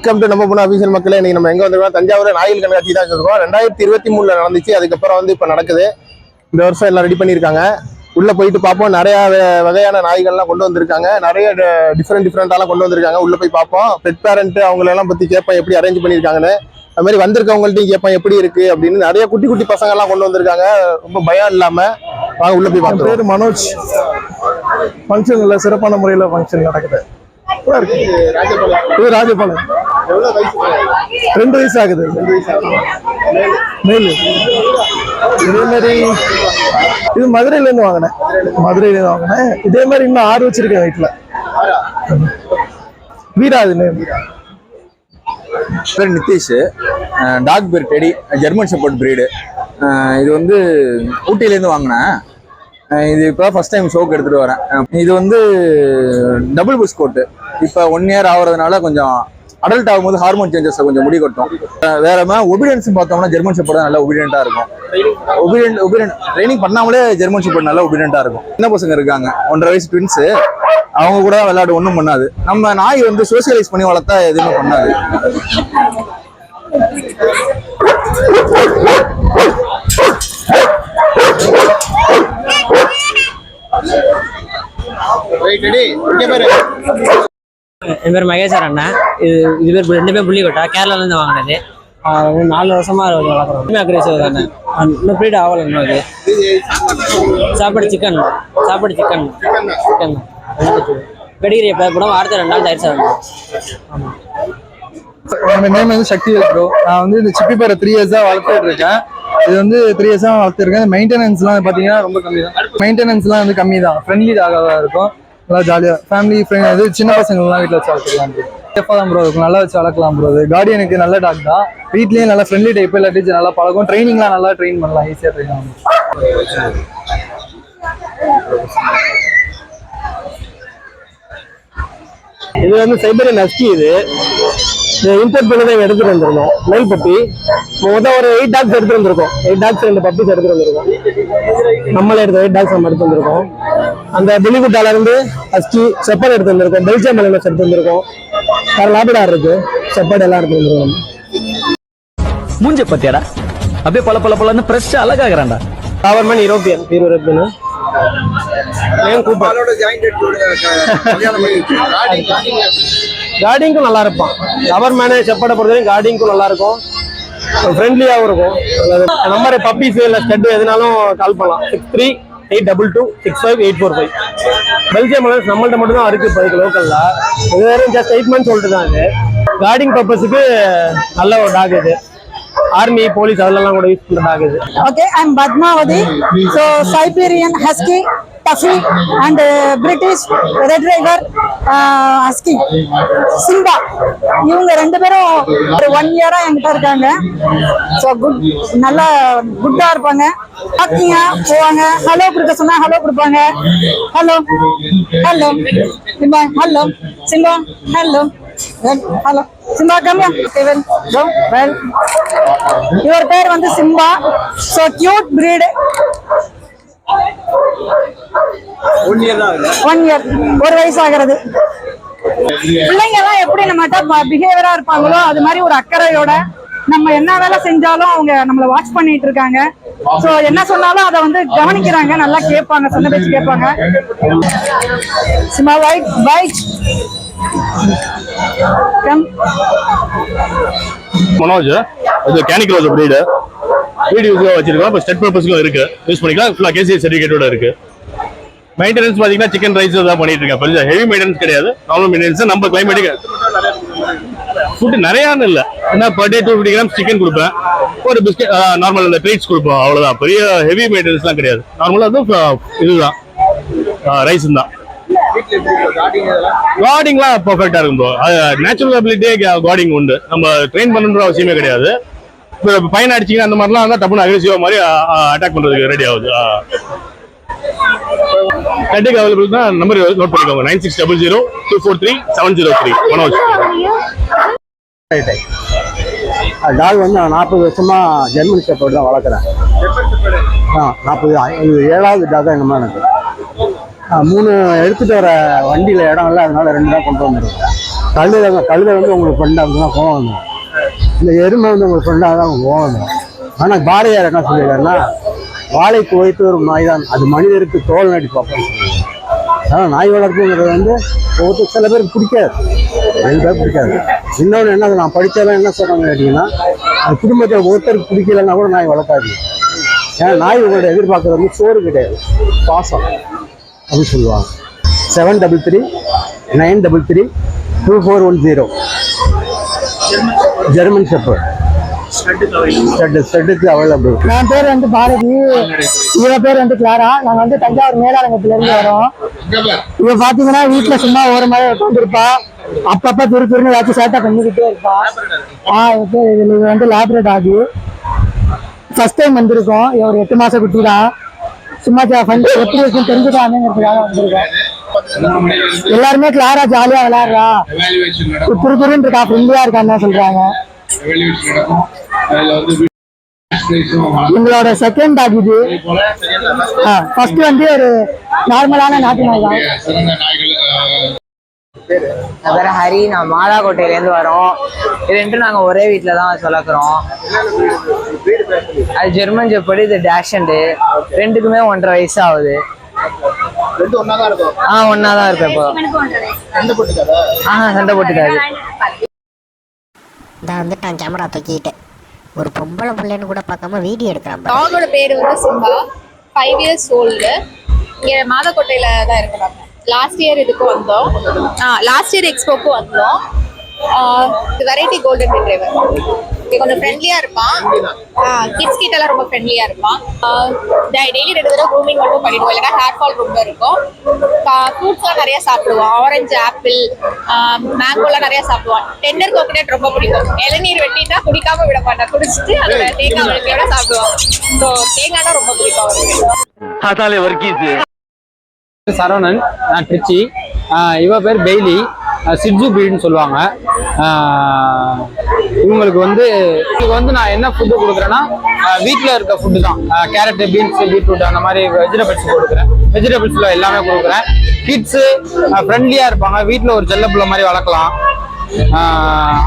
Welcome to நம்ம பொண்ணு official மக்களே. இன்னைக்கு நம்ம எங்க வந்திருக்கோம்? தஞ்சாவூர் நாயில் கண்காட்சி தான் இருக்கோம். 2023 நடந்துச்சு. அதுக்கப்புறம் இப்போ நடக்குது. இந்த வருஷம் எல்லாம் ரெடி பண்ணியிருக்காங்க. உள்ள போயிட்டு பார்ப்போம். நிறைய வகையான நாய்கள்லாம் கொண்டு வந்திருக்காங்க. நிறைய டிஃப்ரெண்டாலாம் கொண்டு வந்திருக்காங்க. உள்ள போய் பார்ப்போம். பெட் பேரண்ட் அவங்களெல்லாம் பத்தி கேட்போம், எப்படி அரேஞ்ச் பண்ணியிருக்காங்கன்னு. அது மாதிரி வந்திருக்கவங்கள்ட்டையும் கேட்பேன் எப்படி இருக்கு அப்படின்னு. நிறைய குட்டி குட்டி பசங்க எல்லாம் கொண்டு வந்திருக்காங்க. ரொம்ப பயம் இல்லாம வாங்க உள்ள போய் பார்ப்போம். பேரு மனோஜ். ஃபங்க்ஷன்ல சிறப்பான முறையில ஃபங்க்ஷன் நடக்குது. இது ராஜபாளையம். 2 வயசு ஆகுது. மேலு. இதே மாதிரி இது மதுரையில இருந்து வாங்கினேன். இதே மாதிரி இன்னும் 6 வச்சிருக்கேன் வீட்டுல. வீரா இது பேர் நிதிஷ். டாக் பேர் டெடி, ஜெர்மன் ஷெப்பர்ட் பிரீடு. இது வந்து ஊட்டியிலேருந்து வாங்கினேன். இது இப்போ ஃபர்ஸ்ட் டைம் ஷோக்கு எடுத்துகிட்டு வரேன். இது டபுள் புஷ் கோட்டு. இப்போ 1 இயர் ஆகுறதுனால கொஞ்சம் அடல்ட் ஆகும்போது ஹார்மோன் சேஞ்சஸ் கொஞ்சம் முடி கொட்டும். வேற ஒபீடியன்ஸ் பார்த்தோம்னா ஜெர்மன் ஷெப்பர்ட் நல்லா ஒபீடியண்டா இருக்கும். ஒபீடியன்ட் ட்ரைனிங் பண்ணாமலே ஜெர்மன் ஷெப்பர்ட் நல்லா ஒபீடியண்டா இருக்கும். சின்ன பசங்க இருக்காங்க, 1.5 வயசு ட்வின்ஸ். அவங்க கூட விளையாடு ஒன்றும் பண்ணாது. நம்ம நாய் சோசியலைஸ் பண்ணி வளர்த்தா எதுவுமே பண்ணாது. என் பேர் மகேஸ்வர் அண்ணா. இது பேர் 2 பேர் புள்ளிக்கொட்டா. கேரளாலேருந்து வாங்கினது. 4 வருஷமா வளர்க்குறோம். அக்ரெசிவ் தானே. இன்னும் ப்ரீட் ஆகலை. இன்னும் சாப்பாடு சிக்கன் பெடிகிரி எப்போ வாரத்தை 2 நாள் தயிர் சாப்பிடணும். ஆமாம். என்னோட நேம் சக்தி ப்ரோ. நான் இந்த சிப்பி பேரை 3 இயர்ஸாக வளர்த்துட்டு இருக்கேன். இது 3 இயர்ஸாக வளர்த்துருக்கேன். மெயின்டெனன்ஸ்லாம் பார்த்தீங்கன்னா ரொம்ப கம்மி தான். மெயின்டெனன்ஸ்லாம் கம்மி தான். ஃப்ரெண்ட்லி டாகாக தான் இருக்கும். நல்லா ஜாலியாக ஃபேமிலி ஃப்ரெண்ட். சின்ன பசங்கள்லாம் வீட்டில் வச்சு வளர்த்துக்கலாம். சேஃபாக தான் ப்ரோ இருக்கும். நல்லா வச்சு வளர்க்கலாம் ப்ரோ. கார்டியனுக்கு நல்ல டாக் தான். வீட்லேயும் நல்லா ஃப்ரெண்ட்லி டைப். இல்லாட்டி நல்லா பழகும். ட்ரைனிங்லாம் நல்லா ட்ரெயின் பண்ணலாம். ஈஸியாக ட்ரெயின் ஆகும். இது சைபரியன் ஹஸ்கி. இது இம்போர்ட் பண்ணி தான் எடுத்துட்டு வந்திருந்தோம். Mail puppy. மொத்தம் ஒரு 8 டாக்ஸ் எடுத்துட்டு வந்திருக்கோம். 8 டாக்ஸ் 2 பப்பீஸ் எடுத்துட்டு வந்திருக்கோம். நம்மளே 8 டாக்ஸ் நம்ம எடுத்து வந்திருக்கோம். அந்த பெலிகுட்டால இருந்து ஹஸ்கி ஷெப்பர்ட் எடுத்து வந்திருக்கோம். பெல்ஜியம் மலைனஸ் எடுத்து வந்திருக்கோம். லாபிடார் இருக்கு. ஷெப்பர்ட் எல்லாம் எடுத்து வந்திருக்கோம். மூஞ்ச பத்தியாடா அப்படியே பல ஃப்ரெஷ் அழகாகறான்டா. கவர்மெண்ட் யூரோப்பியன் கார்டிங்கும் நல்லா இருப்பான். கவர்மெண்ட் ஷெப்பர்டை பொறுத்தவரைக்கும் கார்டிங்கும் நல்லா இருக்கும். ஃப்ரெண்ட்லியாகவும் இருக்கும். நம்பர் பப்பீஸ் இல்லை ஸ்டெட் எதுனாலும் கால் பண்ணலாம். 6382265845. பெல்ஜியம் மலர்ஸ் நம்மள்ட்ட மட்டும் தான் இருக்கு இப்போதைக்கு லோக்கல்ல. இது வேற ஜஸ்ட் 8 months சொல்லிட்டு தான். இது கார்டிங் பர்பஸுக்கு நல்ல ஒரு டாக். இது ஆர்மி போலீஸ் அதெல்லாம் கூட யூஸ் பண்ற டாக். இது okay. I am Padmavathi. So Siberian husky, Taffy and British red river husky, Simba. இவங்க 2 பேரும் ஒரு 1 இயரா என்கிட்ட இருக்காங்க. ஸோ நல்லா குட்டா இருப்பாங்க. வாக்கிங்க போவாங்க. ஹலோ கொடுக்க சொன்னா ஹலோ கொடுப்பாங்க. Hello Simba, hello Simba, hello hello Simba, come here. Go well. இவர் பேர் Simba. So cute breed. 1 year தான். 1 இயர், 1 வயசு ஆகிறது. பிள்ளைங்க எல்லாம் எப்படி நம்ம பிஹேவியரா இருப்பாங்களோ அது மாதிரி ஒரு அக்கறையோட நம்ம என்ன வேலை செஞ்சாலும் அவங்க நம்மள வாட்ச் பண்ணிட்டு இருக்காங்க. சோ என்ன சொன்னாலும் அதை கவனிக்கிறாங்க. நல்லா கேட்பாங்க. சொன்ன பேச்சு கேட்பாங்க. Simba white. மனோஜ். இது கேனிக் ரோஸ் பிரீடு. வீடியோஸ்க்கு வச்சிருக்கோம். இப்போ ஸ்டெட் பர்பஸ்க்கும் இருக்கு. யூஸ் பண்ணிக்கலாம். ஃபுல்லா கேசிஏ சர்டிஃபிகேட்டோட இருக்கு. மெயின்டெனன்ஸ் பாத்தீங்கன்னா சிக்கன் ரைஸ் தான் பண்ணிட்டு இருக்கேன். பெரிய ஹெவி மெயின்டெனன்ஸ் கிடையாது. Normal maintenance. நம்ம கிளைமேட்டுக்கு ஃபுட் நிறையான்னு இல்லை. ஏன்னா பர் டே 250 grams சிக்கன் கொடுப்பேன். ஒரு பிஸ்கெட் நார்மல் அந்த ட்ரீட்ஸ் கொடுப்போம். அவ்வளோதான். பெரிய ஹெவி மெயின்டெனன்ஸ்லாம் கிடையாது. நார்மலாக இதுதான் ரைஸ் தான். கார்டிங்லாம் பர்ஃபெக்டா இருக்கும் ப்ரோ. நேச்சுரல் அபிலிட்டியே கார்டிங் உண்டு. நம்ம ட்ரெயின் பண்ணணுன்ற அவசியமே கிடையாது. இப்போ பையன் அடிச்சிங்கன்னா அந்த மாதிரிலாம் இருந்தால் டப்புன்னு அக்ரெசிவா மாதிரி அட்டாக் பண்றதுக்கு ரெடி ஆகுது. கண்டிப்பாக அவைலபிள் தான். நம்பர் நோட் பண்ணிக்கோங்க. 9600243703. மனோஜ். டாக் 40 வருஷமா ஜெர்மன் ஷெப்பர்ட் தான் வளர்க்குறேன். 7வது டாக் எங்கள் எனக்கு 3 எடுத்துட்டு வர வண்டியில் இடம் இல்லை. அதனால 2 தான் கொண்டு வந்துருக்கேன். கழுதை வந்து உங்களுக்கு ஃப்ரெண்டாக தான் போகணும். இந்த எருமை வந்து உங்களுக்கு ஃப்ரெண்டாக தான் போகணும். ஆனால் பாரதியார் என்ன சொல்லியிருக்காருன்னா, வாழைக்கு வைத்து வரும் நாய் தான் அது மனிதருக்கு தோல் நடி பார்ப்போம்னு சொல்லுவாங்க. அதான் நாய் வளர்ப்புங்கிறது வந்து ஒவ்வொருத்தர் சில பேருக்கு பிடிக்காது, 7 பேர் பிடிக்காது. இன்னொன்று என்ன, நான் படித்தவன் என்ன சொல்கிறாங்க கேட்டிங்கன்னா, அந்த குடும்பத்தில் ஒருத்தருக்கு பிடிக்கலன்னா கூட நாய் வளர்க்காது. ஏன்னா நாய் உங்களோட எதிர்பார்க்குறது வந்து சோறு கிடையாது, பாசம் அப்படின்னு சொல்லுவாங்க. 733-933-2410 ஜெர்மன் ஷெப்பர்ட் ஸ்டட்டுக்கு அவைலபிள். என் பேர் வந்து பாரதி, இவ பேர் வந்து கிளாரா. நாங்க வந்து தஞ்சாவூர் மேலாளங்கத்துல இருந்து வரோம். இவ பாத்தீங்கன்னா வீட்டுல சும்மா ஒரு மாதிரி உட்காந்துருப்பா, அப்பப்ப துருன்னு ஏதாச்சும் சேட்டை பண்ணிக்கிட்டே இருப்பா. இது வந்து லேப்ரேட் ஆகி ஃபர்ஸ்ட் டைம் வந்திருக்கோம். ஒரு 8 மாசம் குட்டி தான். சும்மா எப்படி இருக்கும் தெரிஞ்சுக்காமங்கிறதுக்காக வந்திருக்கோம். எல்லாருமே கிளாரா ஜாலியா விளையாடுறா, துருன்னு இருக்கா, ஃப்ரெண்ட்லியா இருக்கான்னு தான் சொல்றாங்க. எங்களோட செகண்ட் டாக் இது. ஃபர்ஸ்ட் வந்து ஒரு நார்மலான நாட்டு நாய் தான். என் பேர் ஹரி, நான் மாதாக்கோட்டையிலேருந்து வரோம். இது ரெண்டும் நாங்கள் ஒரே வீட்டில் தான் வளர்க்குறோம். அது ஜெர்மன் ஷெப்பர்டு, இது டேஷண்டு. ரெண்டுக்குமே 1.5 வயசு ஆகுது. ஒன்னா தான் இருக்கும். இப்போ சண்டை போட்டுக்காது. நான் வந்துட்டான் கேமரா தூக்கிட்டு. ஒரு பொம்பளை பிள்ளைன்னு கூட பார்க்காம வீடியோ எடுக்கிறான். டாகோட பேர் வந்து சிம்பா, 5 இயர்ஸ் ஓல்டு. இங்கே மாதக்கோட்டையில தான் இருக்கிறாங்க. லாஸ்ட் இயர் இதுக்கு வந்தோம், லாஸ்ட் இயர் எக்ஸ்போக்கு வந்தோம். Variety golden retriever. கொஞ்சம் ஃப்ரெண்ட்லியா இருப்பான், கிட்ஸ் கிட்ட எல்லாம் ரொம்ப ஃப்ரெண்ட்லியா இருப்பான். டெய்லி 2 தடவை க்ரூமிங் மட்டும் பண்ணிடுவோம், இல்லைன்னா ஹேர் ஃபால் ரொம்ப இருக்கும். ஃப்ரூட்ஸ்லாம் நிறைய சாப்பிடுவான், ஆரஞ்சு, ஆப்பிள், மேங்கோலாம் நிறைய சாப்பிடுவான். டெண்டர் கோகனட் ரொம்ப பிடிக்கும். இளநீர் வெட்டிட்டா குடிக்காம விட மாட்டான், குடிச்சிட்டு அதில் தேங்காய் வளர்க்கையோட சாப்பிடுவான். ஸோ தேங்காய்னா ரொம்ப பிடிக்கும் அவருக்கு. சரவணன், நான் திருச்சி. இவ பேர் பெய்லி, சிட்ஜு பிரீடுன்னு சொல்லுவாங்க. இவங்களுக்கு வந்து நான் என்ன ஃபுட்டு கொடுக்குறேன்னா, வீட்டில் இருக்க ஃபுட்டு தான். கேரட்டு, பீன்ஸு, பீட்ரூட் அந்த மாதிரி வெஜிடபிள்ஸ் கொடுக்குறேன். வெஜிடபிள்ஸில் எல்லாமே கொடுக்குறேன். கிட்ஸு ஃப்ரெண்ட்லியாக இருப்பாங்க, வீட்டில் ஒரு செல்ல பிள்ளை மாதிரி வளர்க்கலாம்.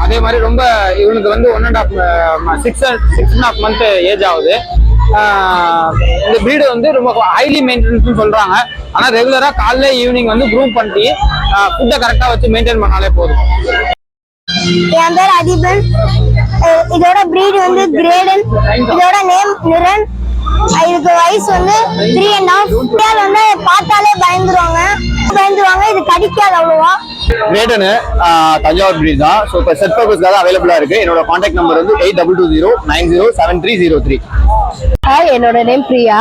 அதே மாதிரி ரொம்ப இவனுக்கு வந்து 6.5 மந்த் ஏஜ் ஆகுது. இந்த பிரீடு வந்து ரொம்ப ஹைலி மெயின்டெனன்ஸ் சொல்றாங்க. ஆனா ரெகுலரா காலைல ஈவினிங் வந்து க்ரூம் பண்ணி ஃபுட்டை கரெக்டா வச்சு மெயின்டைன் பண்ணாலே போதும். என் பேர் அதிபன். இதோட பிரீடு வந்து கிரேடன். இதோட நேம் நிரன். இதுக்கு வயசு வந்து 3.5. வந்து பார்த்தாலே பயந்துருவாங்க. இது கடிக்காது அவ்வளவா. கிரேடனு தஞ்சாவூர் பிரீட் தான். ஸோ இப்போ செட் பர்பஸ்க்காக அவைலபிளா இருக்கு. என்னோட கான்டாக்ட் நம்பர் வந்து 8220907303. ஹாய், என்னோட நேம் பிரியா.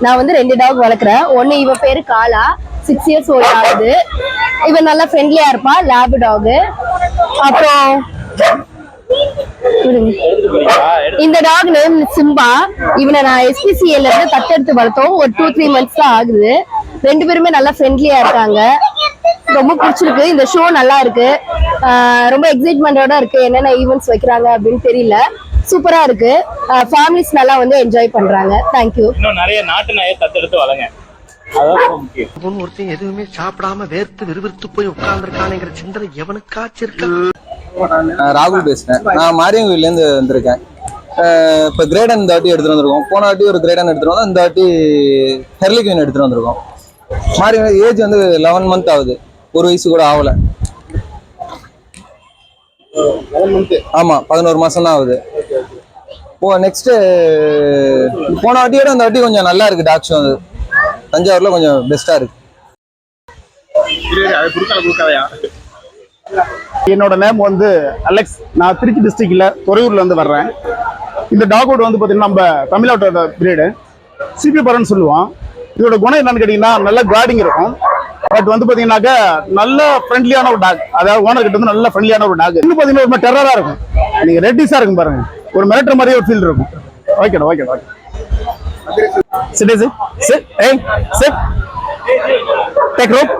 நான் வந்து 2 டாக் வளர்க்குறேன். ஒன்று இவ பேரு காலா, 6 இயர்ஸ் ஓல்ட் ஆகுது. இவன் நல்லா ஃப்ரெண்ட்லியா இருப்பா, லேப் டாக். அப்புறம் இந்த டாக் நேம் சிம்பா. இவனை நான் SPCA இருந்து தத்தெடுத்து வளர்த்தோம். ஒரு 2-3 மந்த்ஸ் தான் ஆகுது. 2 பேருமே நல்லா ஃப்ரெண்ட்லியா இருக்காங்க. ரொம்ப பிடிச்சிருக்கு. இந்த ஷோ நல்லா இருக்கு. ரொம்ப எக்ஸைட்மெண்டோட இருக்கு. என்னென்ன ஈவெண்ட்ஸ் வைக்கிறாங்க அப்படின்னு தெரியல. சூப்பரா இருக்கு. ஃபேமிலிஸ் நல்லா வந்து என்ஜாய் பண்றாங்க. தேங்க்யூ. இன்னும் நிறைய நாட்டு நாயை தத்தெடுத்து வளங்க. ஒருத்தன் எதுவுமே சாப்பிடாம வேர்த்து விறுவிறுத்து போய் உட்கார்ந்துருக்கானுங்கிற சிந்தனை எவனுக்காச்சும் இருக்கா? ராகுல் பேசுறேன். நான் மாரியங்கோயில இருந்து வந்திருக்கேன். இப்போ கிரேடன் இந்த வாட்டி எடுத்துட்டு வந்திருக்கோம். போன வாட்டி ஒரு கிரேடன் எடுத்துட்டு வந்தோம். இந்த வாட்டி ஹெர்லிக்வின் எடுத்துட்டு வந்திருக்கோம். மாரியங்கோயில் ஏஜ் வந்து 11 மந்த் ஆகுது. 1 வயசு கூட ஆகல. ஆமா, 11 மாசம் தான் ஆகுது. நெக்ஸ்ட் போன வாட்டியோட இந்த வாட்டி கொஞ்சம் நல்லா இருக்கு. டாக்ஸ் வந்து தஞ்சாவூர்ல கொஞ்சம் பெஸ்டா இருக்கு. என்னோட நேம் வந்து அலெக்ஸ். நான் திருச்சி டிஸ்ட்ரிக்ட்ல துறையூர்ல இருந்து வர்றேன். இந்த டாகோட் வந்து பாத்தீங்கன்னா நம்ம தமிழ்நாட்டோட பிரீடு சிபி பரன்னு சொல்லுவோம். இதோட குணம் என்னன்னு கேட்டீங்கன்னா, நல்ல கார்டிங் இருக்கும். பட் வந்து பாத்தீங்கன்னாக்கா நல்ல ஃப்ரெண்ட்லியான ஒரு டாக். அதாவது ஓனர் கிட்ட வந்து நல்ல ஃப்ரெண்ட்லியான ஒரு டாக். இன்னும் பாத்தீங்கன்னா ஒரு டெரரா இருக்கும். நீங்க ரெட்டிஸா இருக்கும் பாருங்க, ஒரு மிரட்டுற மாதிரியே ஒரு ஃபீல் இருக்கும். ஓகேடா. Sit. Hey, sit. Take rope.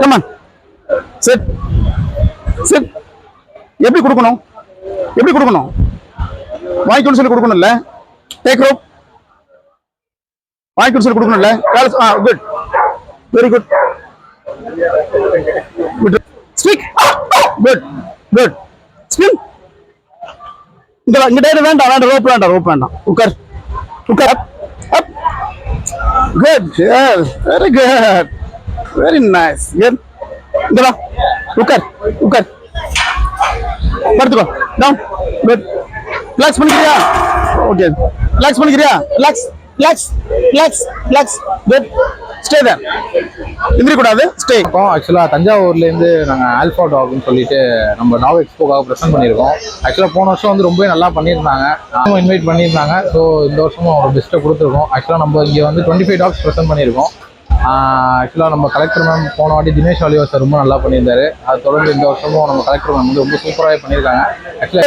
Come on. Sit. எப்படி கொடுக்கணும்? வாங்கிக்கணும்னு சொல்லி கொடுக்கணும்ல. Take rope. வாங்கிக்கணும்னு சொல்லி கொடுக்கணும்ல. Good. Very good good speak good good spin இங்க வேண்டாம் ரோப் வேண்டாம் உட்கார் up good very good very nice இங்க வா உட்கார் படுத்துக்கோ டவுன் குட் ரிலாக்ஸ் பண்ணிக்கிறியா ஓகே ரிலாக்ஸ் பண்ணிக்கிறியா ரிலாக்ஸ் குட் ஸ்டே தேர் எந்திரி கூடாது ஸ்டே. ஆக்சுவலாக தஞ்சாவூர்லேருந்து நாங்கள் ஆல்ஃபா டாக்னு சொல்லிட்டு நம்ம டாக் எக்ஸ்போக்காக ப்ரெசென்ட் பண்ணியிருக்கோம். ஆக்சுவலாக போன வருஷம் வந்து ரொம்பவே நல்லா பண்ணியிருந்தாங்க, இன்வைட் பண்ணியிருந்தாங்க. ஸோ இந்த வருஷமும் ஒரு பெஸ்ட்டை கொடுத்துருக்கோம். ஆக்சுவலாக நம்ம இங்கே வந்து 25 டாக்ஸ் ப்ரெசென்ட் பண்ணியிருக்கோம். ஆக்சுவலாக நம்ம கலெக்டர் மேம் போன வாட்டி தினேஷ் ஆலிவா சார் ரொம்ப நல்லா பண்ணியிருந்தாரு. அது தொடர்ந்து இந்த வருஷமும் நம்ம கலெக்டர் மேம் வந்து ரொம்ப சூப்பராகவே பண்ணியிருக்காங்க. ஆக்சுவலாக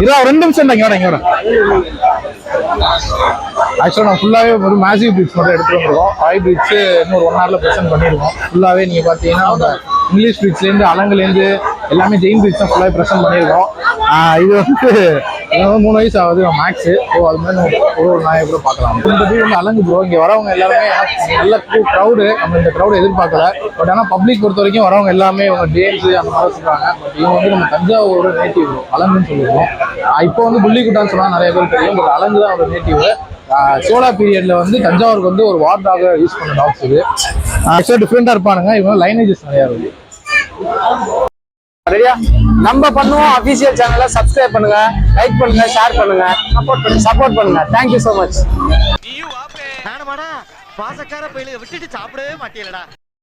இரா 2 நிமிஷம் இங்க வர ஆக்சுவலாக நான் ஃபுல்லாகவே ஒரு மேசிவ் ப்ரீட்ஸ் மட்டும் எடுத்துகிட்டு வந்துருக்கோம். 5 ப்ரீட்ஸு இன்னொரு 1 ஹவரில் ப்ரெசென்ட் பண்ணியிருக்கோம். ஃபுல்லாகவே நீங்கள் பார்த்தீங்கன்னா நம்ம இங்கிலீஷ் ப்ரீட்ஸ்லேருந்து அலங்குலேருந்து எல்லாமே ஜெயின் ப்ரீட்ஸ் தான் ஃபுல்லாகவே ப்ரெசென்ட் பண்ணியிருக்கோம். இது வந்து 3 வயசு ஆகுது மேக்ஸு. ஸோ அது மாதிரி ஒரு நாயை கூட பார்க்கலாம். இந்த வீடு வந்து அலங்கு ப்ரோ. இங்கே வரவங்க எல்லாருமே நல்ல க்ரௌடு, நம்ம இந்த க்ரௌடு எதிர்பார்க்கல. பட் ஆனால் பப்ளிக் பொறுத்த வரைக்கும் வரவங்க எல்லாமே இவங்க டேன்ஸு அந்த மாதிரி சொல்கிறாங்க. பட் இவங்க வந்து நம்ம தஞ்சாவூரோட நேட்டிவ் ப்ரோ, அலங்குன்னு சொல்லியிருக்கோம். இப்போ வந்து புள்ளிக்குட்டான்னு சொன்னால் நிறைய பேர் தெரியும். பட் அலங்கு தான் அவரோட நேட்டிவ். சோழா பீரியட்ல வந்து தஞ்சாவூருக்கு வந்து ஒரு வார்டாக யூஸ் பண்ண டாக்ஸ் இது. ஆக்சுவலாக டிஃப்ரெண்டாக இருப்பானுங்க. இவங்க லைனேஜஸ் நிறையா இருக்கு. ரெடியா? நம்ம பண்ணுவோம் அபிஷியல் சேனலை சப்ஸ்கிரைப் பண்ணுங்க, லைக் பண்ணுங்க, ஷேர் பண்ணுங்க, சப்போர்ட் பண்ணுங்க. Thank you so much. பாசக்கார பயில விட்டுட்டு சாப்பிடவே மாட்டேலடா.